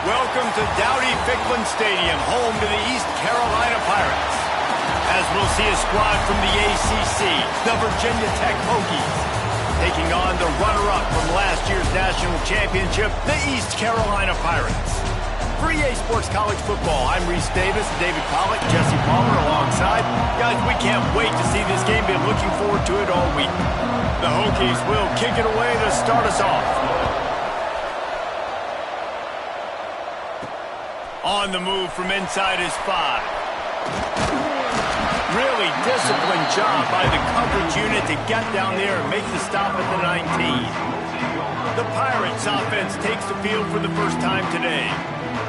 Welcome to Dowdy-Ficklen Stadium, home to the East Carolina Pirates. As we'll see a squad from the ACC, the Virginia Tech Hokies, taking on the runner-up from last year's national championship, the East Carolina Pirates. For EA Sports College Football, I'm Reese Davis, David Pollack, Jesse Palmer alongside. Guys, we can't wait to see this game. Been looking forward to it all week. The Hokies will kick it away to start us off. On the move from inside his 5. Really disciplined job by the coverage unit to get down there and make the stop at the 19. The Pirates offense takes the field for the first time today.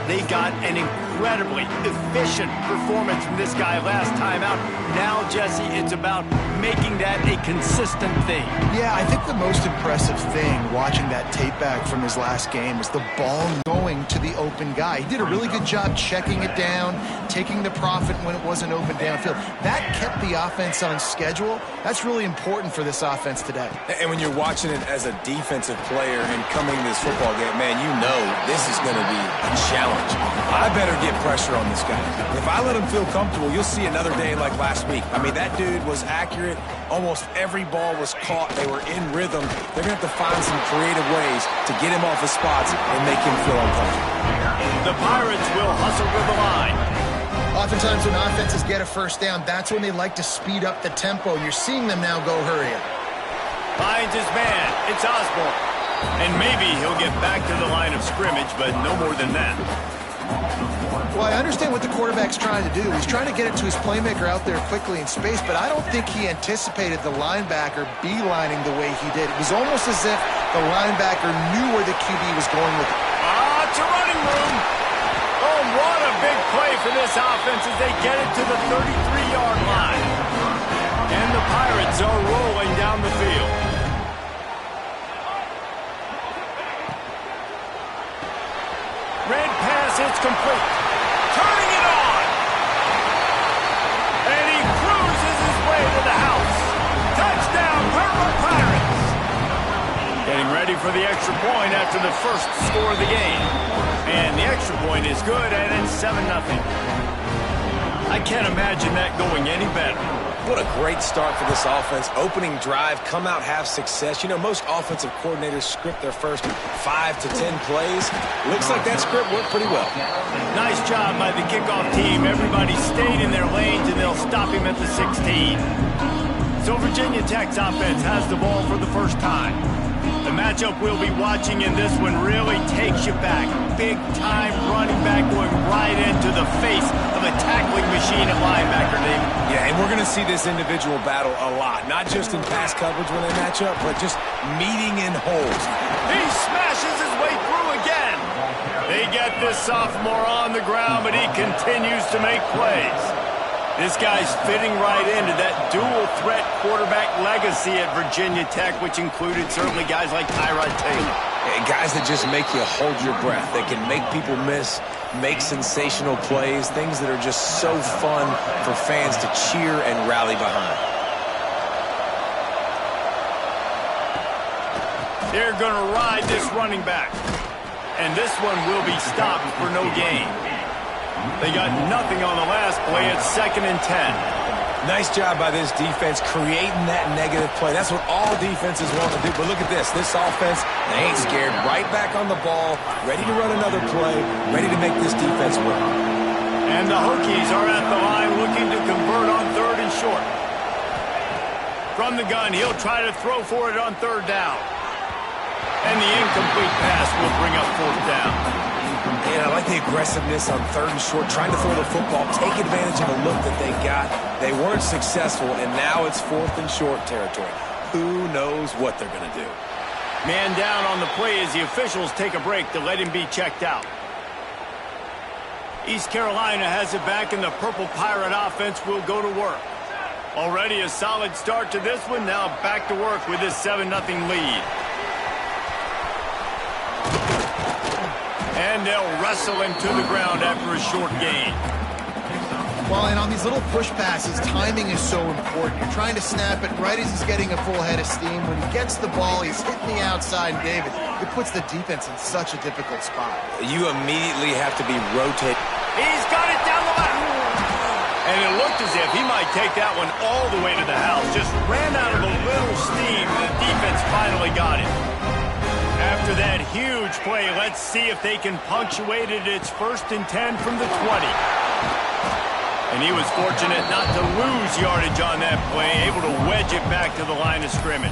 They got an incredibly efficient performance from this guy last time out. Now, Jesse, it's about making that a consistent thing. Yeah, I think the most impressive thing watching that tape back from his last game was the ball going to the open guy. He did a really good job checking it down, taking the profit when it wasn't open downfield. That kept the offense on schedule. That's really important for this offense today. And when you're watching it as a defensive player and coming to this football game, man, you know this is going to be a challenge. I better get pressure on this guy. If I let him feel comfortable, you'll see another day like last week. I mean, that dude was accurate. Almost every ball was caught. They were in rhythm. They're going to have to find some creative ways to get him off his spots and make him feel uncomfortable. The Pirates will hustle to the line. Oftentimes when offenses get a first down, that's when they like to speed up the tempo. You're seeing them now go hurry up. Finds his man. It's Osborne. And maybe he'll get back to the line of scrimmage, but no more than that. Well, I understand what the quarterback's trying to do. He's trying to get it to his playmaker out there quickly in space, but I don't think he anticipated the linebacker beelining the way he did. It was almost as if the linebacker knew where the QB was going with it. It's a running room. Oh, what a big play for this offense as they get it to the 33-yard line. And the Pirates are rolling down the field. Red pass, it's complete. Turning it on. And he cruises his way to the house. Touchdown, Purple Pirates. Getting ready for the extra point after the first score of the game. And the extra point is good, and it's 7-0. I can't imagine that going any better. What a great start for this offense. Opening drive, come out, have success. You know, most offensive coordinators script their first 5 to 10 plays. Looks like that script worked pretty well. Nice job by the kickoff team. Everybody stayed in their lanes, and they'll stop him at the 16. So Virginia Tech's offense has the ball for the first time. The matchup we'll be watching in this one really takes you back. Big-time running back going right into the face of a tackling machine at linebacker, Dave. Yeah, and we're going to see this individual battle a lot. Not just in pass coverage when they match up, but just meeting in holes. He smashes his way through again. They get this sophomore on the ground, but he continues to make plays. This guy's fitting right into that dual-threat quarterback legacy at Virginia Tech, which included certainly guys like Tyrod Taylor. And guys that just make you hold your breath. They can make people miss, make sensational plays, things that are just so fun for fans to cheer and rally behind. They're going to ride this running back. And this one will be stopped for no gain. They got nothing on the last play. It's 2nd and 10. Nice job by this defense creating that negative play. That's what all defenses want to do. But look at this. This offense, they ain't scared. Right back on the ball, ready to run another play, ready to make this defense work. And the Hokies are at the line looking to convert on 3rd and short. From the gun, he'll try to throw for it on 3rd down. And the incomplete pass will bring up 4th down. Yeah, I like the aggressiveness on 3rd and short, trying to throw the football, take advantage of a look that they got. They weren't successful, and now it's 4th and short territory. Who knows what they're going to do? Man down on the play as the officials take a break to let him be checked out. East Carolina has it back, and the Purple Pirate offense will go to work. Already a solid start to this one. Now back to work with this 7-0 lead. And they'll wrestle him to the ground after a short gain. Well, and on these little push passes, timing is so important. You're trying to snap it right as he's getting a full head of steam. When he gets the ball, he's hitting the outside, and David, it puts the defense in such a difficult spot. You immediately have to be rotated. He's got it down the left. And it looked as if he might take that one all the way to the house. Just ran out of a little steam, and the defense finally got it. After that huge play, let's see if they can punctuate it. It's 1st and 10 from the 20. And he was fortunate not to lose yardage on that play, able to wedge it back to the line of scrimmage.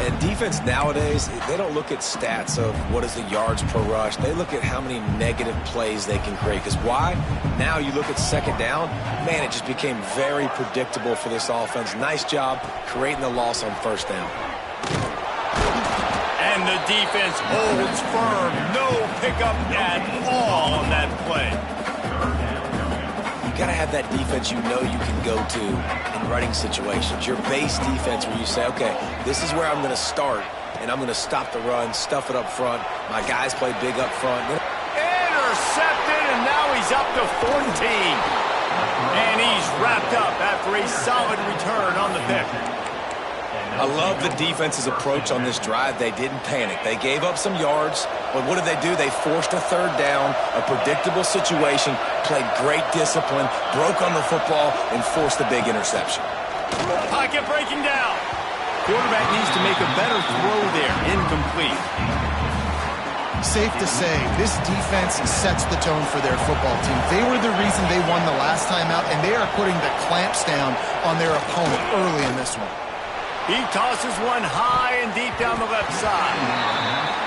And defense nowadays, they don't look at stats of what is the yards per rush. They look at how many negative plays they can create. Because why? Now you look at 2nd down, man, it just became very predictable for this offense. Nice job creating the loss on 1st down. And the defense holds firm. No pickup at all on that play. You got to have that defense you know you can go to in running situations. Your base defense where you say, okay, this is where I'm going to start, and I'm going to stop the run, stuff it up front. My guys play big up front. Intercepted, and now he's up to 14. And he's wrapped up after a solid return on the pick. I love the defense's approach on this drive. They didn't panic. They gave up some yards, but what did they do? They forced a 3rd down, a predictable situation, played great discipline, broke on the football, and forced a big interception. Pocket breaking down. Quarterback needs to make a better throw there. Incomplete. Safe to say, this defense sets the tone for their football team. They were the reason they won the last time out, and they are putting the clamps down on their opponent early in this one. He tosses one high and deep down the left side.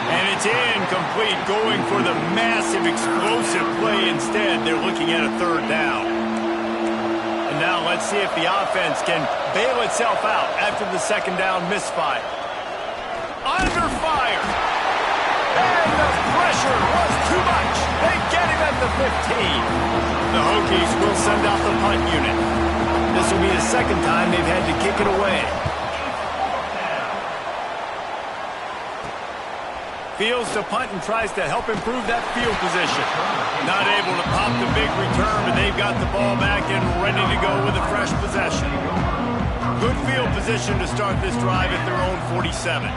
And it's incomplete, going for the massive, explosive play instead. They're looking at a 3rd down. And now let's see if the offense can bail itself out after the 2nd down misfire. Under fire. And the pressure was too much. They get him at the 15. The Hokies will send out the punt unit. This will be the 2nd time they've had to kick it away. Fields to punt and tries to help improve that field position. Not able to pop the big return, but they've got the ball back and ready to go with a fresh possession. Good field position to start this drive at their own 47.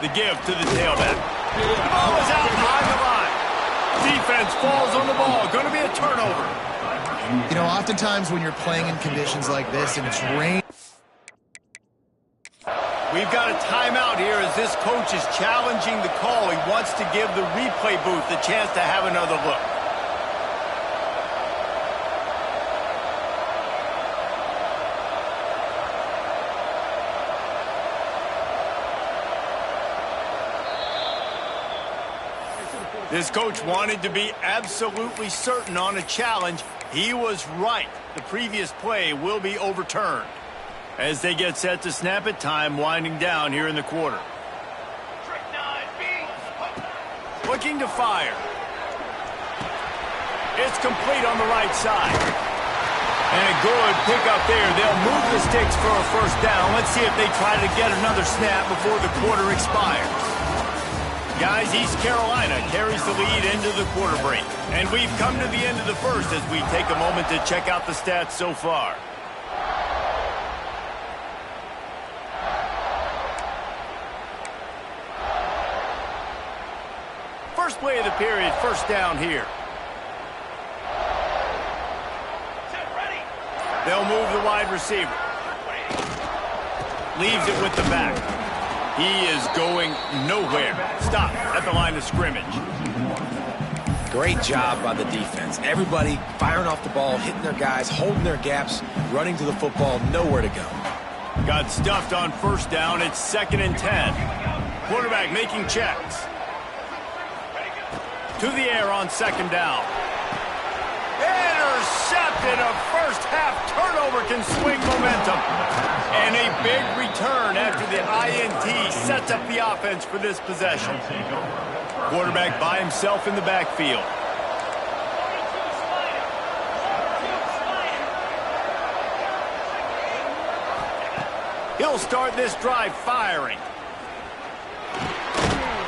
The give to the tailback. The ball is out behind the line. Defense falls on the ball. Going to be a turnover. You know, oftentimes when you're playing in conditions like this and it's rain, we've got a timeout here as this coach is challenging the call. He wants to give the replay booth the chance to have another look. This coach wanted to be absolutely certain on a challenge. He was right. The previous play will be overturned. As they get set to snap it, time winding down here in the quarter. Looking to fire. It's complete on the right side. And a good pickup there. They'll move the sticks for a 1st down. Let's see if they try to get another snap before the quarter expires. Guys, East Carolina carries the lead into the quarter break. And we've come to the end of the 1st as we take a moment to check out the stats so far. First play of the period, 1st down here. They'll move the wide receiver. Leaves it with the back. He is going nowhere. Stop at the line of scrimmage. Great job by the defense. Everybody firing off the ball, hitting their guys, holding their gaps, running to the football, nowhere to go. Got stuffed on 1st down. It's 2nd and 10. Quarterback making checks. To the air on 2nd down. Intercepted. A 1st half turnover can swing momentum. And a big return after the INT sets up the offense for this possession. Quarterback by himself in the backfield. He'll start this drive firing.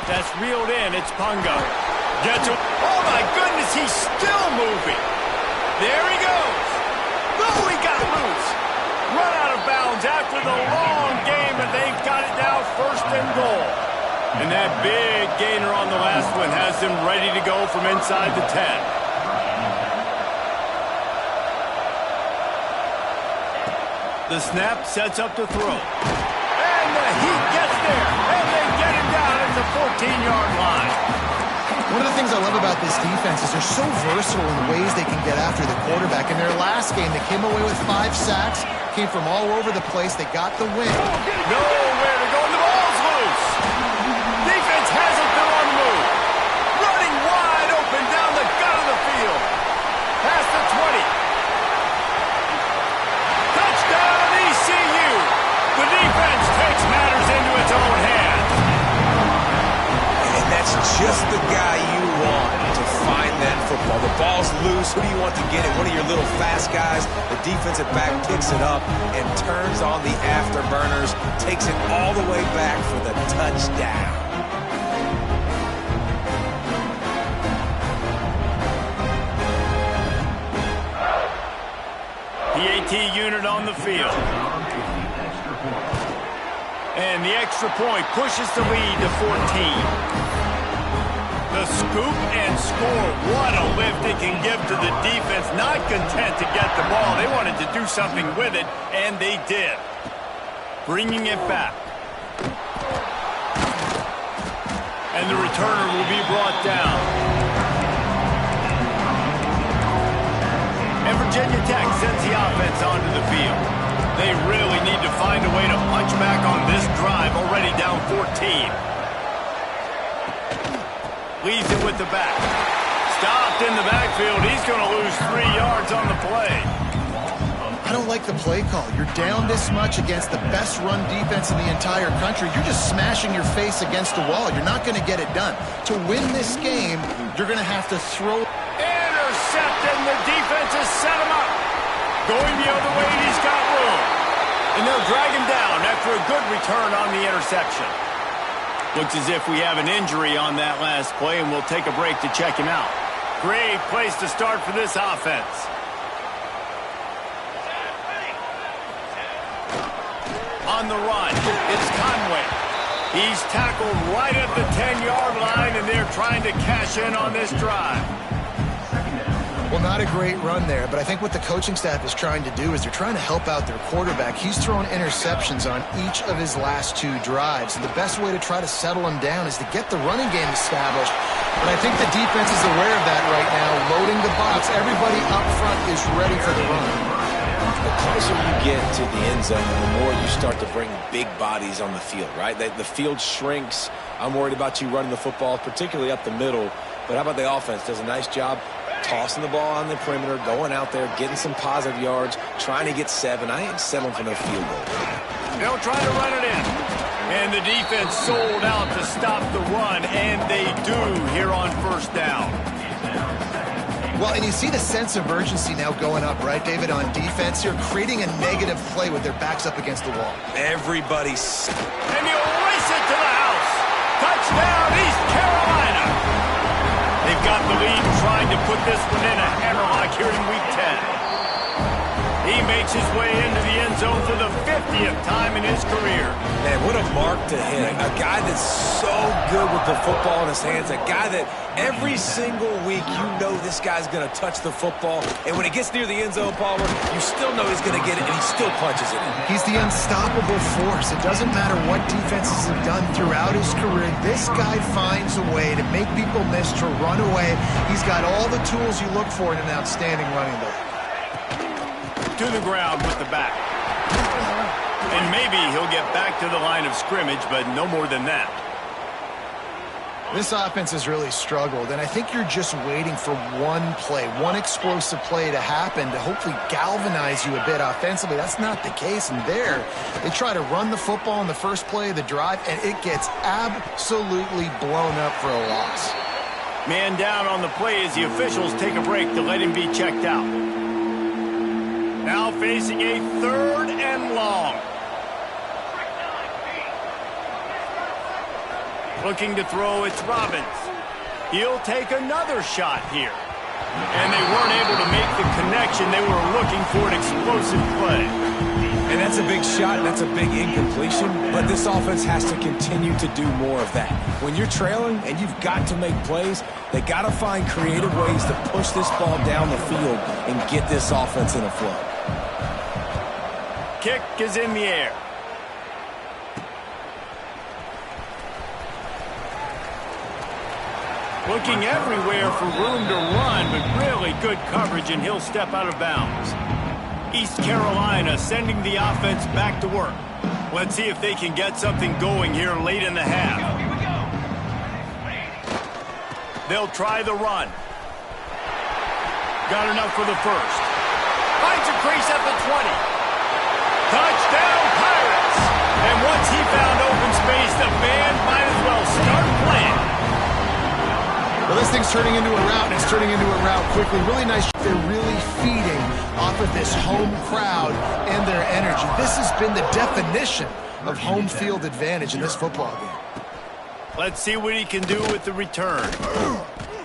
That's reeled in. It's Punga. Gets him. Oh, my goodness, he's still moving. There he goes. Oh, he got loose. Run out of bounds after the long game, and they've got it now 1st and goal. And that big gainer on the last one has them ready to go from inside the 10. The snap sets up to throw. And the Heat gets there, and they get him down at the 14-yard line. One of the things I love about this defense is they're so versatile in the ways they can get after the quarterback. In their last game, they came away with 5 sacks, came from all over the place. They got the win. Nowhere to go, and the ball's loose. Defense hasn't been on the move. Running wide open down the gut of the field. Past the 20. Touchdown, ECU. The defense takes matters into its own hands. And that's just the guy you want to find that football. The ball's loose. Who do you want to get it? One of your little fast guys. The defensive back picks it up and turns on the afterburners, takes it all the way back for the touchdown. The AT unit on the field. And the extra point pushes the lead to 14. The scoop and score. What a lift it can give to the defense. Not content to get the ball. They wanted to do something with it, and they did. Bringing it back. And the returner will be brought down. And Virginia Tech sends the offense onto the field. They really need to find a way to punch back on this drive, already down 14. Leads it with the back. Stopped in the backfield. He's going to lose 3 yards on the play. I don't like the play call. You're down this much against the best run defense in the entire country. You're just smashing your face against the wall. You're not going to get it done. To win this game, you're going to have to throw. Intercepted, and the defense has set him up. Going the other way, and he's got room. And they'll drag him down after a good return on the interception. Looks as if we have an injury on that last play, and we'll take a break to check him out. Great place to start for this offense. On the run, it's Conway. He's tackled right at the 10-yard line, and they're trying to cash in on this drive. Well, not a great run there, but I think what the coaching staff is trying to do is they're trying to help out their quarterback. He's thrown interceptions on each of his last 2 drives, and the best way to try to settle him down is to get the running game established. But I think the defense is aware of that right now, loading the box. Everybody up front is ready for the run. The closer you get to the end zone, the more you start to bring big bodies on the field, right? The field shrinks. I'm worried about you running the football, particularly up the middle. But how about the offense? Does a nice job tossing the ball on the perimeter, going out there, getting some positive yards, trying to get 7. I ain't settling for no field goal. They'll try to run it in. And the defense sold out to stop the run, and they do here on 1st down. Well, and you see the sense of urgency now going up, right, David, on defense here, creating a negative play with their backs up against the wall. Everybody's... And he'll race it to the house. Touchdown, East Carolina. They've got the lead, trying to put this one in a hammerlock here in Week 10. He makes his way into the end zone for the 50th time in his career. Man, what a mark to hit. A guy that's so good with the football in his hands. A guy that every single week you know this guy's going to touch the football. And when it gets near the end zone, Palmer, you still know he's going to get it, and he still punches it in. He's the unstoppable force. It doesn't matter what defenses have done throughout his career. This guy finds a way to make people miss, to run away. He's got all the tools you look for in an outstanding running back. To the ground with the back. And maybe he'll get back to the line of scrimmage, but no more than that. This offense has really struggled, and I think you're just waiting for one play, one explosive play to happen to hopefully galvanize you a bit offensively. That's not the case, and there, they try to run the football in the first play of the drive, and it gets absolutely blown up for a loss. Man down on the play as the officials take a break to let him be checked out. Now facing a 3rd and long. Looking to throw, it's Robbins. He'll take another shot here. And they weren't able to make the connection. They were looking for an explosive play. And that's a big shot, and that's a big incompletion, but this offense has to continue to do more of that. When you're trailing and you've got to make plays, they got to find creative ways to push this ball down the field and get this offense in a flow. Kick is in the air. Looking everywhere for room to run, but really good coverage, and he'll step out of bounds. East Carolina sending the offense back to work. Let's see if they can get something going here late in the half. They'll try the run. Got enough for the first. Finds a crease at the 20. Touchdown, Pirates! And once he found open space, the band might as well start playing. Well, this thing's turning into a rout, and it's turning into a rout quickly. Really nice. They're really feeding off of this home crowd and their energy. This has been the definition of home field advantage in this football game. Let's see what he can do with the return.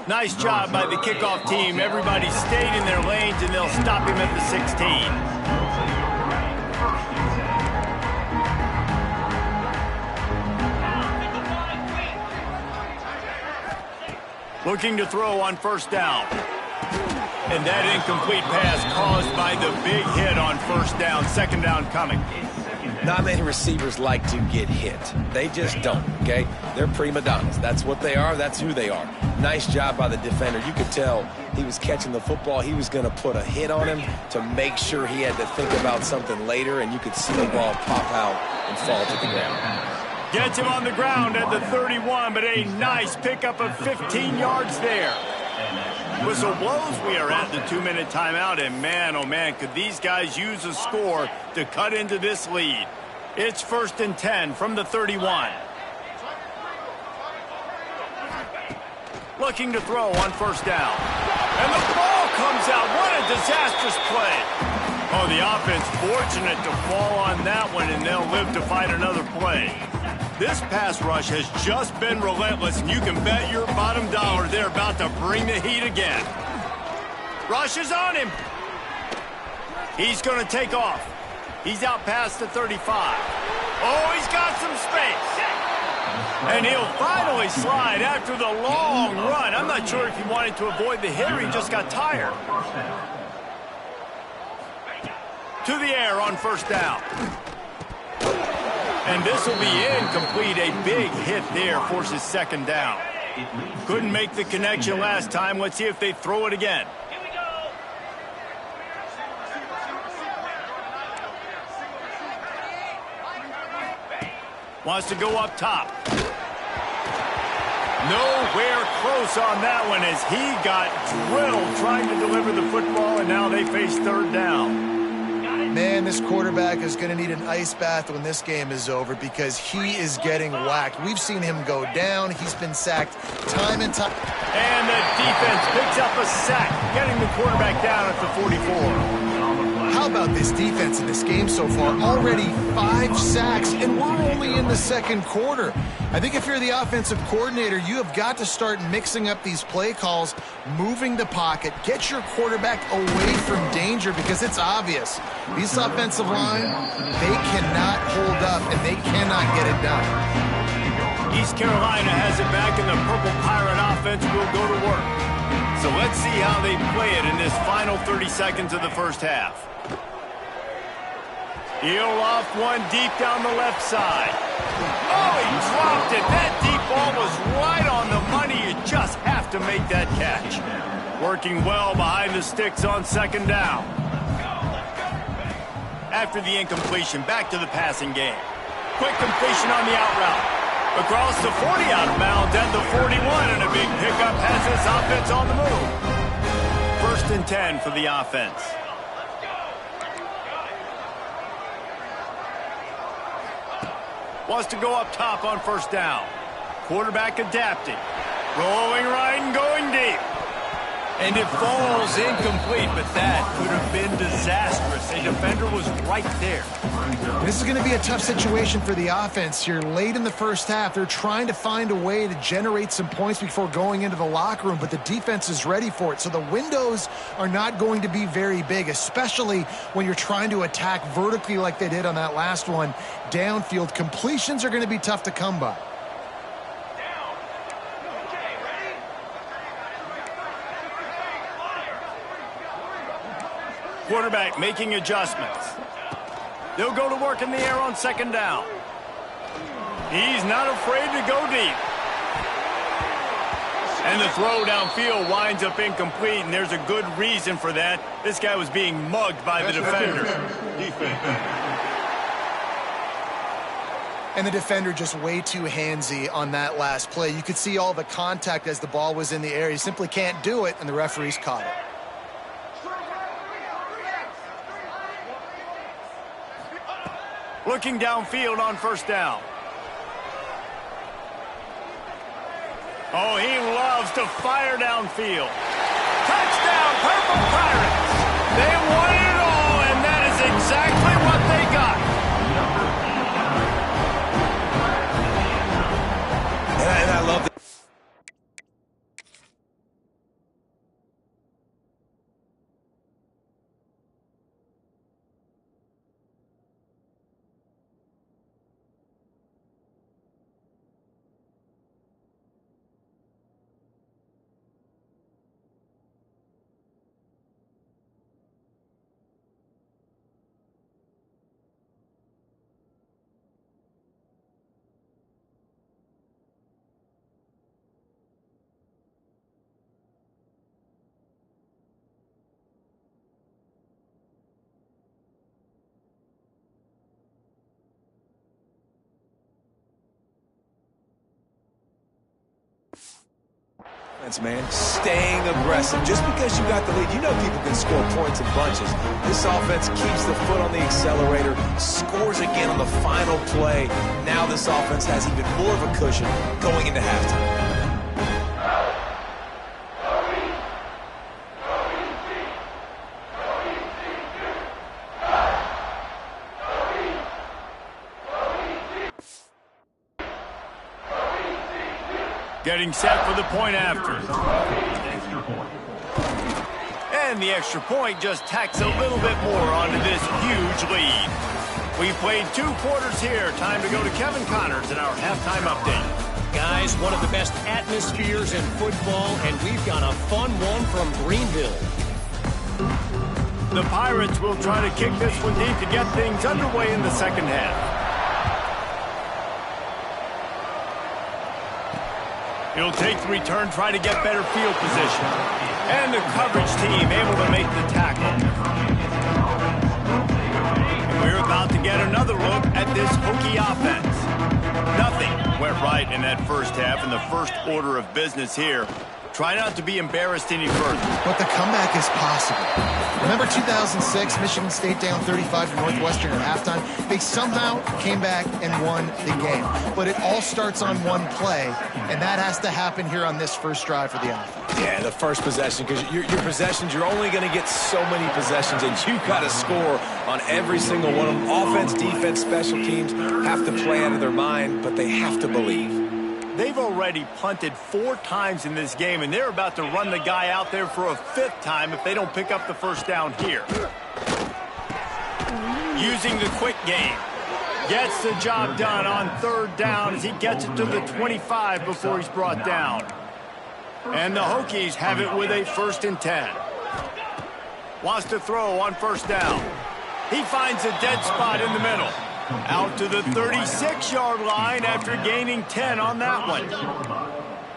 Nice job by the kickoff team. Everybody stayed in their lanes, and they'll stop him at the 16. Looking to throw on first down. And that incomplete pass caused by the big hit on first down. Second down coming. Not many receivers like to get hit. They just don't, okay? They're prima donnas. That's what they are. That's who they are. Nice job by the defender. You could tell he was catching the football. He was going to put a hit on him to make sure he had to think about something later, and you could see the ball pop out and fall to the ground. Gets him on the ground at the 31, but a nice pickup of 15 yards there. Whistle blows. We are at the 2-minute timeout, and man, oh man, could these guys use a score to cut into this lead. It's 1st and 10 from the 31. Looking to throw on first down. And the ball comes out. What a disastrous play. Oh, the offense fortunate to fall on that one, and they'll live to fight another play. This pass rush has just been relentless, and you can bet your bottom dollar they're about to bring the heat again. Rush is on him. He's going to take off. He's out past the 35. Oh, he's got some space. And he'll finally slide after the long run. I'm not sure if he wanted to avoid the hit or he just got tired. To the air on first down. And this will be incomplete. A big hit there forces second down. Couldn't make the connection last time. Let's see if they throw it again. Wants to go up top. Nowhere close on that one as he got drilled trying to deliver the football, and now they face third down. Man, this quarterback is going to need an ice bath when this game is over because he is getting whacked. We've seen him go down. He's been sacked time and time. And the defense picks up a sack, getting the quarterback down at the 44. How about this defense in this game so far? Already 5 sacks, and we're only in the second quarter. I think if you're the offensive coordinator, you have got to start mixing up these play calls, moving the pocket, get your quarterback away from danger because it's obvious. These offensive line, they cannot hold up, and they cannot get it done. East Carolina has it back, and the Purple Pirate offense will go to work. So let's see how they play it in this final 30 seconds of the first half. He'll off one deep down the left side. Oh, he dropped it. That deep ball was right on the money. You just have to make that catch. Working well behind the sticks on second down. After the incompletion, back to the passing game. Quick completion on the out route. Across the 40 out of bounds at the 41, and a big pickup has this offense on the move. 1st and 10 for the offense. Wants to go up top on first down. Quarterback adapting. Rolling right and going deep. And it falls incomplete, but that could have been disastrous. A defender was right there. This is going to be a tough situation for the offense here. Late in the first half, they're trying to find a way to generate some points before going into the locker room, but the defense is ready for it. So the windows are not going to be very big, especially when you're trying to attack vertically like they did on that last one. Downfield completions are going to be tough to come by. Quarterback making adjustments. They'll go to work in the air on second down. He's not afraid to go deep. And the throw downfield winds up incomplete, and there's a good reason for that. This guy was being mugged by the defender. And the defender just way too handsy on that last play. You could see all the contact as the ball was in the air. He simply can't do it, and the referees caught it. Looking downfield on first down. Oh, he loves to fire downfield. Touchdown, Purple Pirates! They won it all, and that is exactly what they got. And I love that. Man, staying aggressive. Just because you got the lead, you know people can score points in bunches. This offense keeps the foot on the accelerator, scores again on the final play. Now this offense has even more of a cushion going into halftime. Getting set for the point after. And the extra point just tacks a little bit more onto this huge lead. We played 2 quarters here. Time to go to Kevin Connors in our halftime update. Guys, one of the best atmospheres in football, and we've got a fun one from Greenville. The Pirates will try to kick this one deep to get things underway in the second half. He'll take the return, try to get better field position. And the coverage team able to make the tackle. And we're about to get another look at this Hokie offense. Nothing went right in that first half, in the first order of business here. Try not to be embarrassed any further. But the comeback is possible. Remember 2006, Michigan State down 35 to Northwestern at halftime? They somehow came back and won the game. But it all starts on one play, and that has to happen here on this first drive for the offense. Yeah, the first possession, because your possessions, you're only going to get so many possessions, and you've got to score on every single one of them. Offense, defense, special teams have to play out of their mind, but they have to believe. They've already punted 4 times in this game, and they're about to run the guy out there for a 5th time if they don't pick up the first down here. Using the quick game. Gets the job done on 3rd down as he gets it to the 25 before he's brought down. And the Hokies have it with a 1st and 10. Wants to throw on 1st down. He finds a dead spot in the middle. Out to the 36-yard line after gaining 10 on that one.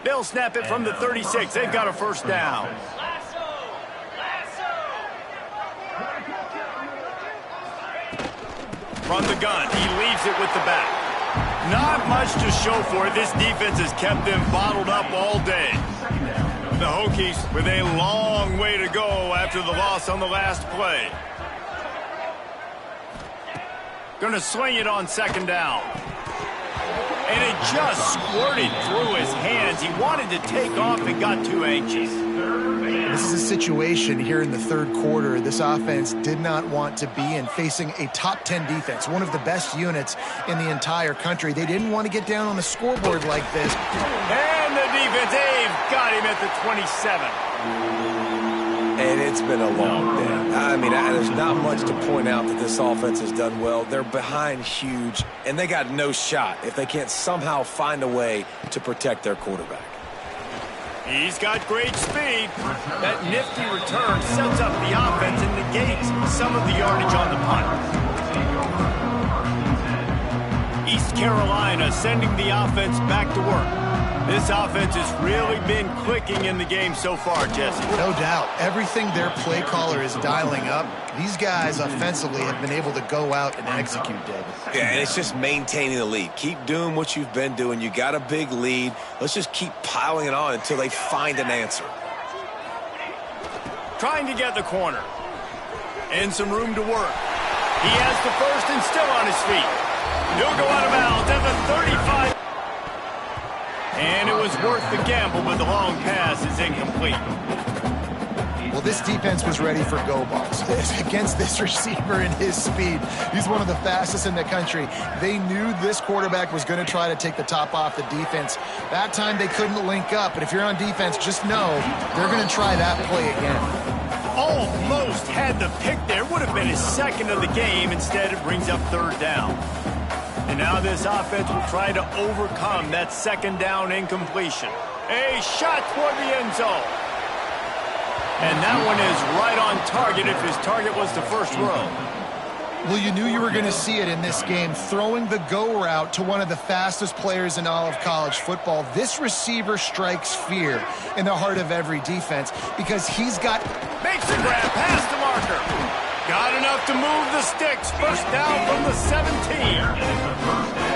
They'll snap it from the 36. They've got a 1st down. From the gun, he leaves it with the back. Not much to show for it. This defense has kept them bottled up all day. The Hokies with a long way to go after the loss on the last play. Going to swing it on 2nd down. And it just squirted through his hands. He wanted to take off and got too anxious. This is a situation here in the third quarter this offense did not want to be in, facing a top 10 defense, one of the best units in the entire country. They didn't want to get down on the scoreboard like this. And the defense, they've got him at the 27. And it's been a long day. I mean, there's not much to point out that this offense has done well. They're behind huge, and they got no shot if they can't somehow find a way to protect their quarterback. He's got great speed. That nifty return sets up the offense and negates some of the yardage on the punt. East Carolina sending the offense back to work. This offense has really been clicking in the game so far, Jesse. No doubt. Everything their play caller is dialing up, these guys offensively have been able to go out and execute, David. Yeah, and it's just maintaining the lead. Keep doing what you've been doing. You got a big lead. Let's just keep piling it on until they find an answer. Trying to get the corner. And some room to work. He has the first and still on his feet. He'll go out of bounds at the 35. And it was worth the gamble, but the long pass is incomplete. Well, this defense was ready for go balls against this receiver and his speed. He's one of the fastest in the country. They knew this quarterback was going to try to take the top off the defense. That time they couldn't link up, but if you're on defense, just know they're going to try that play again. Almost had the pick there. Would have been his second of the game. Instead, it brings up third down. And now this offense will try to overcome that second down incompletion. A shot toward the end zone. And that one is right on target if his target was the first row. Well, you knew you were going to see it in this game. Throwing the go route to one of the fastest players in all of college football. This receiver strikes fear in the heart of every defense because he's got... Makes the grab past the marker. Got enough to move the sticks. First down from the 17.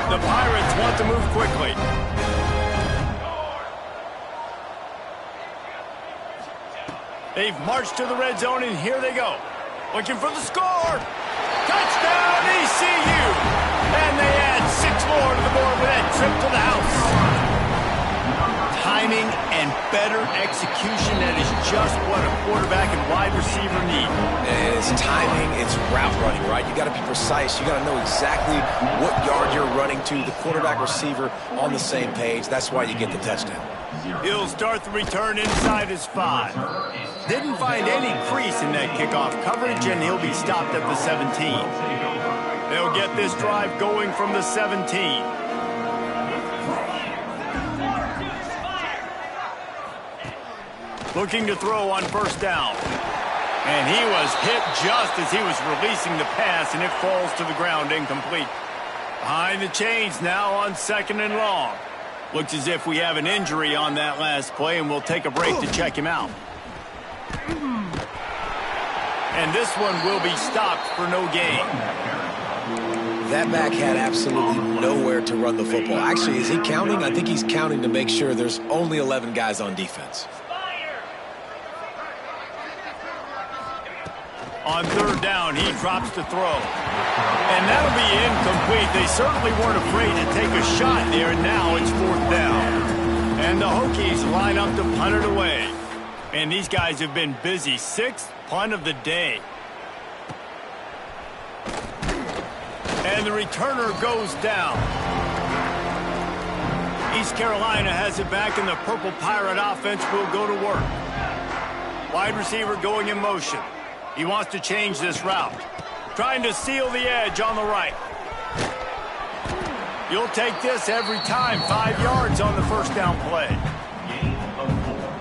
The Pirates want to move quickly. They've marched to the red zone, and here they go. Looking for the score. Touchdown, ECU. And they add 6 more to the board with that trip to the house. Timing and better execution, that is just what a quarterback and wide receiver need. And it's timing, it's route running, right? You got to be precise. You got to know exactly what yard you're running to. The quarterback receiver on the same page. That's why you get the touchdown. He'll start the return inside his 5. Didn't find any crease in that kickoff coverage, and he'll be stopped at the 17. They'll get this drive going from the 17. Looking to throw on first down. And he was hit just as he was releasing the pass, and it falls to the ground incomplete. Behind the chains now on second and long. Looks as if we have an injury on that last play, and we'll take a break to check him out. And this one will be stopped for no gain. That back had absolutely nowhere to run the football. Actually, is he counting? I think he's counting to make sure there's only 11 guys on defense. On third down, he drops to throw. And that'll be incomplete. They certainly weren't afraid to take a shot there, and now it's fourth down. And the Hokies line up to punt it away. And these guys have been busy. 6th punt of the day. And the returner goes down. East Carolina has it back, and the Purple Pirate offense will go to work. Wide receiver going in motion. He wants to change this route. Trying to seal the edge on the right. You'll take this every time. 5 yards on the first down play.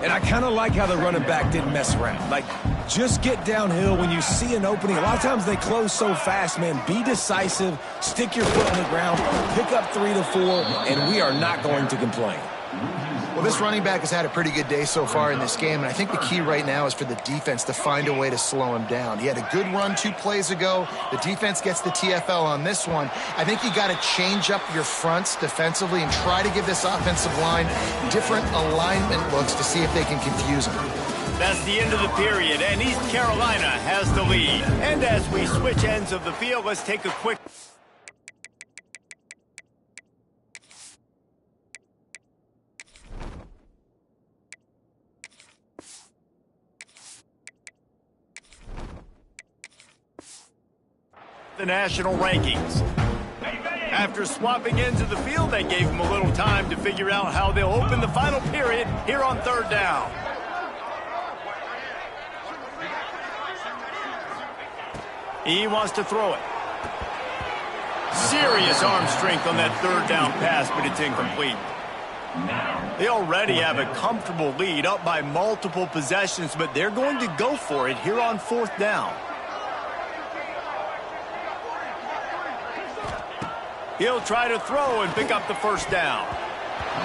And I kind of like how the running back didn't mess around. Like, just get downhill when you see an opening. A lot of times they close so fast, man. Be decisive. Stick your foot on the ground. Pick up 3 to 4, and we are not going to complain. Well, this running back has had a pretty good day so far in this game, and I think the key right now is for the defense to find a way to slow him down. He had a good run 2 plays ago. The defense gets the TFL on this one. I think you got to change up your fronts defensively and try to give this offensive line different alignment looks to see if they can confuse him. That's the end of the period, and East Carolina has the lead. And as we switch ends of the field, let's take a quick... the national rankings. After swapping ends of the field, they gave him a little time to figure out how they'll open the final period here on third down. He wants to throw it. Serious arm strength on that third down pass, but it's incomplete. They already have a comfortable lead, up by multiple possessions, but they're going to go for it here on fourth down. He'll try to throw and pick up the first down.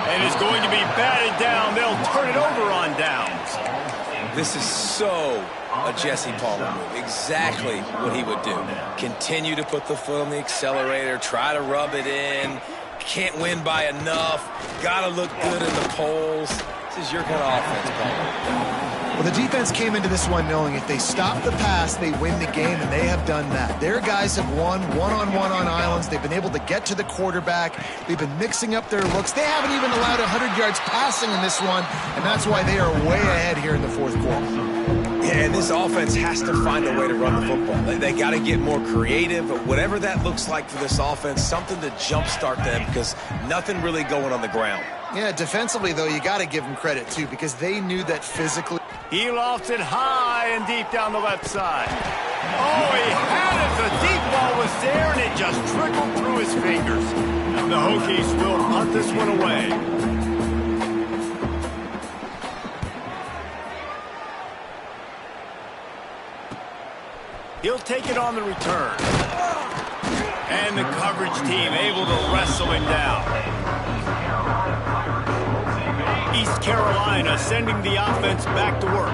And it's going to be batted down. They'll turn it over on downs. This is so a Jesse Palmer move. Exactly what he would do. Continue to put the foot on the accelerator, try to rub it in. Can't win by enough. Got to look good in the polls. This is your kind of offense, Palmer. Well, the defense came into this one knowing if they stop the pass, they win the game, and they have done that. Their guys have won one-on-one on islands. They've been able to get to the quarterback. They've been mixing up their looks. They haven't even allowed 100 yards passing in this one, and that's why they are way ahead here in the fourth quarter. Yeah, and this offense has to find a way to run the football. They got to get more creative, but whatever that looks like for this offense, something to jumpstart them because nothing really going on the ground. Yeah, defensively, though, you got to give them credit, too, because they knew that physically. He lofts it high and deep down the left side. Oh, he had it. The deep ball was there, and it just trickled through his fingers. The Hokies will punt this one away. He'll take it on the return. And the coverage team able to wrestle him down. East Carolina sending the offense back to work.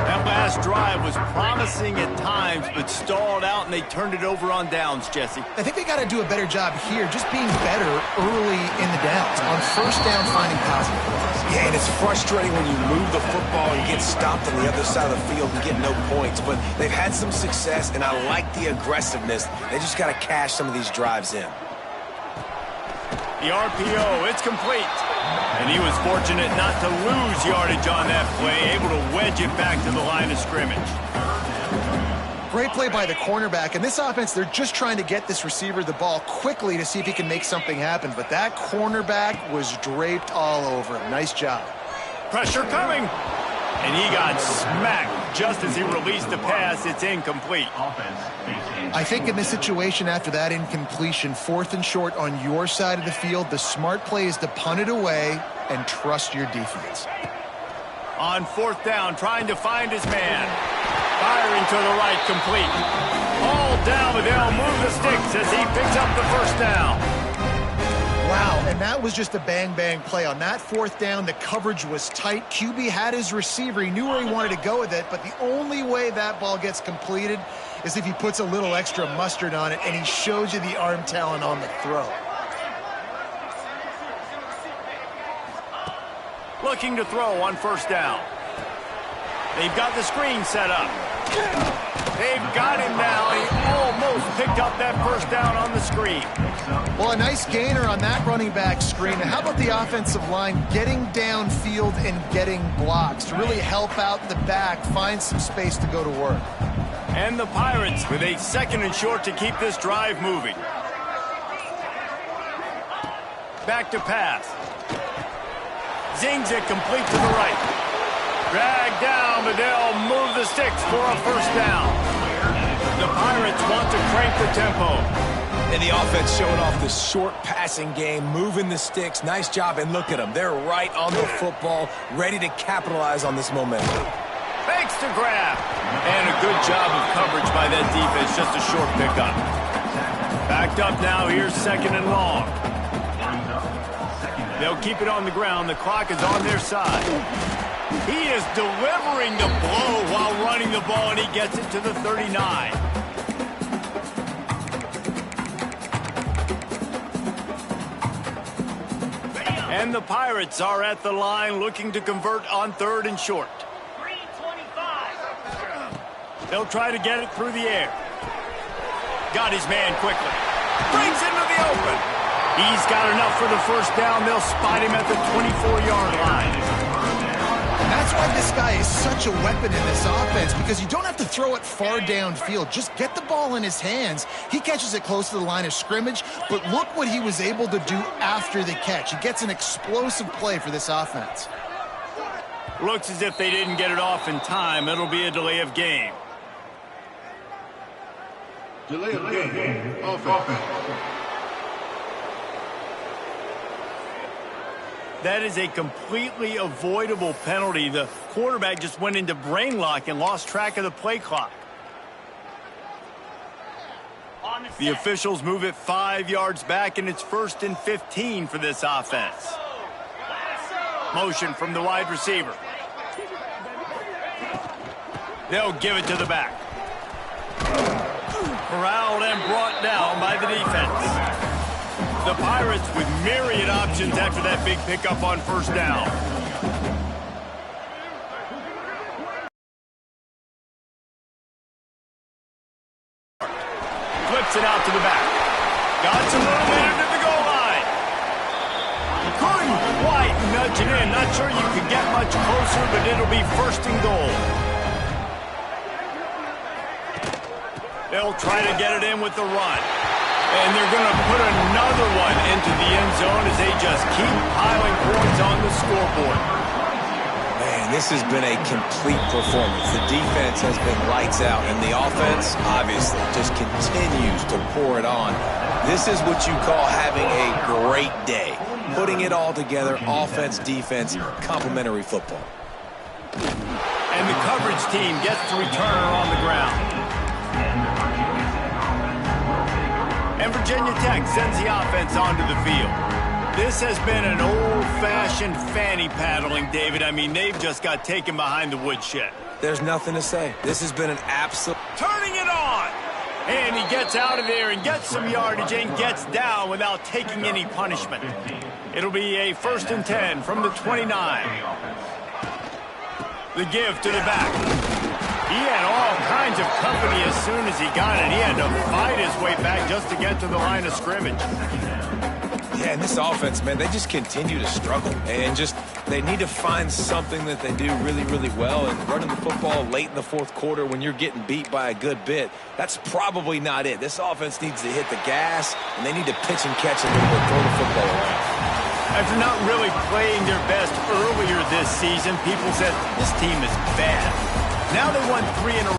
That last drive was promising at times, but stalled out, and they turned it over on downs, Jesse. I think they got to do a better job here, just being better early in the downs. On first down, finding positive plays. Yeah, and it's frustrating when you move the football and get stopped on the other side of the field and get no points, but they've had some success, and I like the aggressiveness. They just got to cash some of these drives in. The RPO, it's complete. And he was fortunate not to lose yardage on that play, able to wedge it back to the line of scrimmage. Great play by the cornerback. And this offense, they're just trying to get this receiver the ball quickly to see if he can make something happen. But that cornerback was draped all over him. Nice job. Pressure coming. And he got smacked just as he released the pass. It's incomplete. I think in this situation after that incompletion, fourth and short on your side of the field, the smart play is to punt it away and trust your defense. On fourth down, trying to find his man. Firing to the right, complete. All down, but they'll move the sticks as he picks up the first down. Wow, and that was just a bang-bang play. On that fourth down, the coverage was tight. QB had his receiver. He knew where he wanted to go with it, but the only way that ball gets completed is if he puts a little extra mustard on it, and he shows you the arm talent on the throw. Looking to throw on first down. They've got the screen set up. They've got him now. He almost picked up that first down on the screen. Well, a nice gainer on that running back screen. And how about the offensive line getting downfield and getting blocks to really help out the back, find some space to go to work. And the Pirates with a second and short to keep this drive moving. Back to pass. Zings it complete to the right. Dragged down, but they'll move the sticks for a first down. The Pirates want to crank the tempo. And the offense showing off the short passing game, moving the sticks. Nice job, and look at them. They're right on the football, ready to capitalize on this momentum. Fakes to grab. And a good job of coverage by that defense, just a short pickup. Backed up now, here's second and long. They'll keep it on the ground. The clock is on their side. He is delivering the blow while running the ball, and he gets it to the 39. And the Pirates are at the line looking to convert on third and short. They'll try to get it through the air. Got his man quickly. Brings into the open. He's got enough for the first down. They'll spot him at the 24-yard line. That's why this This guy is such a weapon in this offense because you don't have to throw it far downfield. Just get the ball in his hands. He catches it close to the line of scrimmage, but look what he was able to do after the catch. He gets an explosive play for this offense. Looks as if they didn't get it off in time. It'll be a delay of game. Delay of game. Offense. That is a completely avoidable penalty. The quarterback just went into brain lock and lost track of the play clock. The officials move it 5 yards back, and it's 1st and 15 for this offense. Motion from the wide receiver. They'll give it to the back. Corralled and brought down by the defense. The Pirates with myriad options after that big pickup on 1st down. Flips it out to the back. Got some room in to the goal line. Couldn't quite nudge it in. Not sure you could get much closer, but it'll be 1st and goal. They'll try to get it in with the run. And they're going to put another one into the end zone as they just keep piling points on the scoreboard. Man, this has been a complete performance. The defense has been lights out, and the offense, obviously, just continues to pour it on. This is what you call having a great day. Putting it all together, offense, defense, complementary football. And the coverage team gets the returner on the ground. And Virginia Tech sends the offense onto the field. This has been an old-fashioned fanny paddling, David. I mean, they've just got taken behind the woodshed. There's nothing to say. This has been an absolute... Turning it on! And he gets out of there and gets some yardage and gets down without taking any punishment. It'll be a 1st and 10 from the 29. The give to the back. He had all kinds of company as soon as he got it. He had to fight his way back just to get to the line of scrimmage. Yeah, and this offense, man, they just continue to struggle. And just, they need to find something that they do really, really well. And running the football late in the 4th quarter when you're getting beat by a good bit, that's probably not it. This offense needs to hit the gas, and they need to pitch and catch a little bit, throw the football around. After not really playing their best earlier this season, people said this team is bad. Now they won 3 in a